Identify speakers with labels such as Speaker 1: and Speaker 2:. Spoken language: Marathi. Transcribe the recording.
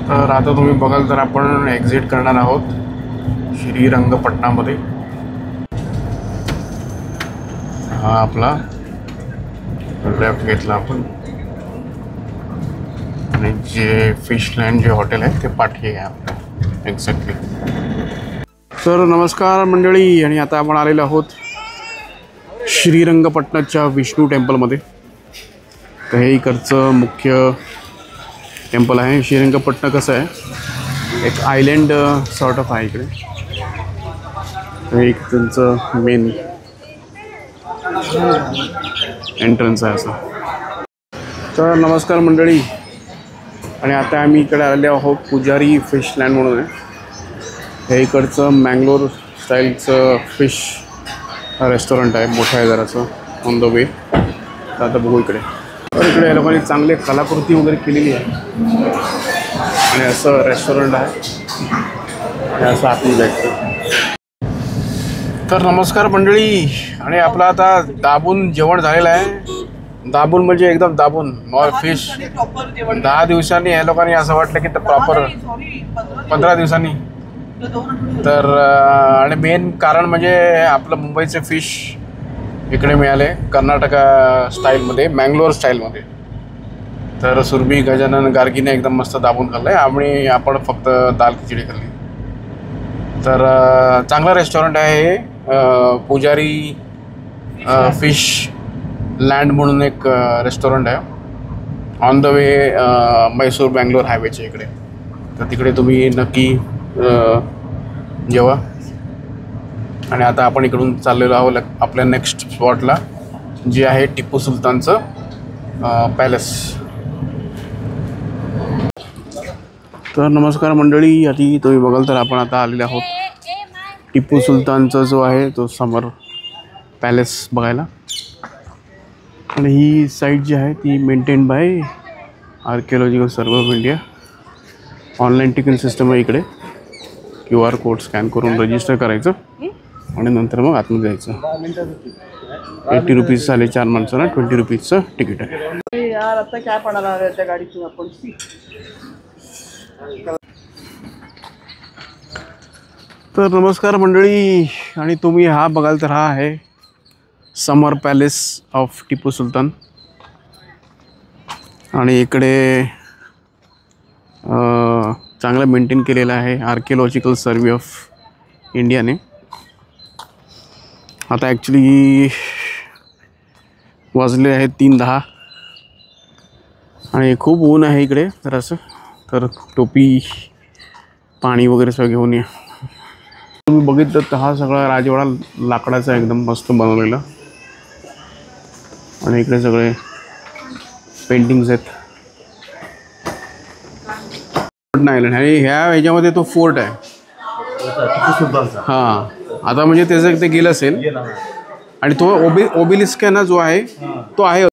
Speaker 1: तर आता तुम्ही बघाल तर आपण एक्झिट करणार आहोत श्रीरंगपटणामध्ये। हा आपला लेफ्ट घेतला आपण आणि जे फिशलँड जे हॉटेल आहे ते पाठी आहे आपलं एक्झॅक्टली। तर नमस्कार मंडळी, आणि आता आपण आलेलो आहोत श्रीरंगपटणाच्या विष्णू टेम्पलमध्ये। तर हे इकडचं मुख्य टेम्पल आहे। श्रीरंगपटणा कसं आहे, एक आयलँड सॉर्ट ऑफ आहे इकडे। हे एक त्यांचं मेन एंट्रन्स आहे असं। तर नमस्कार मंडळी, आणि आता आम्ही इकडे आलेले आहोत पुजारी फिशलँड म्हणून आहे। हे इकडचं मँगलोर स्टाईलचं फिश रेस्टॉरंट आहे, मोठं आहे जरासं ऑन द वे। तर आता बघू इकडे। तर इकडे या लोकांनी चांगले कलाकृती वगैरे केलेली आहे आणि असं रेस्टॉरंट आहे, असं आतून जायचं। तर नमस्कार मंडळी, आणि आपलं आता दाबून जेवण झालेलं आहे। दाबून म्हणजे एकदम दाबून फिश 10 दिवसांनी या लोकांनी असं वाटलं की प्रॉपर 15 दिवसांनी। तर आणि मेन कारण म्हणजे आपलं मुंबईचे फिश इकडे मिळाले कर्नाटका स्टाईलमध्ये, मँगलोर स्टाईलमध्ये। तर सुरभी, गजानन, गार्गीने एकदम मस्त दाबून खाल्लं आहे आणि आपण फक्त दाल खिचडी खाल्ली। तर चांगलं रेस्टॉरंट आहे हे, पुजारी फिश लँड म्हणून एक रेस्टॉरंट आहे on the way Mysore Bangalore हायवेच्या इकडे। तर तिकडे तुम्ही नक्की जेवा। आणि आता आपण इकडून चाललेलो आहोत आपल्या नेक्स्ट स्पॉटला, जे आहे टिपू सुलतानचं पॅलेस। तर नमस्कार मंडळी, आधी तुम्ही बघाल तर आपण आता आलेले आहोत टिपू सुलतानचा जो आहे तो समर पॅलेस बघायला। आणि ही साईट जी आहे ती maintain by archaeological survey of India. Online ticket system आहे इकडे, QR कोड स्कॅन करून रजिस्टर करायचं आणि नंतर मग आतमध्ये जायचं। 80 रुपीज झाले 4 माणसांना, 20 रुपीजचं तिकीट आहे।
Speaker 2: यार आता काय पडणार आहे त्या गाडीतून आपण।
Speaker 1: तर नमस्कार मंडळी, आणि तुम्ही हा बघाल तर हा आहे समर पॅलेस ऑफ टिपू सुलतान। आणि इकडे चांगलं मेंटेन केलेलं आहे आर्किओलॉजिकल सर्वे ऑफ इंडियाने। आता ॲक्च्युली वाजले आहेत 3:10 आणि खूप ऊन आहे इकडे जरासं। तर टोपी, पाणी वगैरे सगळं घेऊन या। तुम्ही बघितलं तर हा सगळा राजवाडा लाकडाचा एकदम मस्त बनवलेला, आणि इकडे सगळे पेंटिंग्स आहेत। आयलंड आणि ह्याच्यामध्ये तो फोर्ट आहे। हां, आता म्हणजे त्याचं ते गेलं असेल, आणि तो ओबेलिस्क आहे ना जो आहे तो आहे।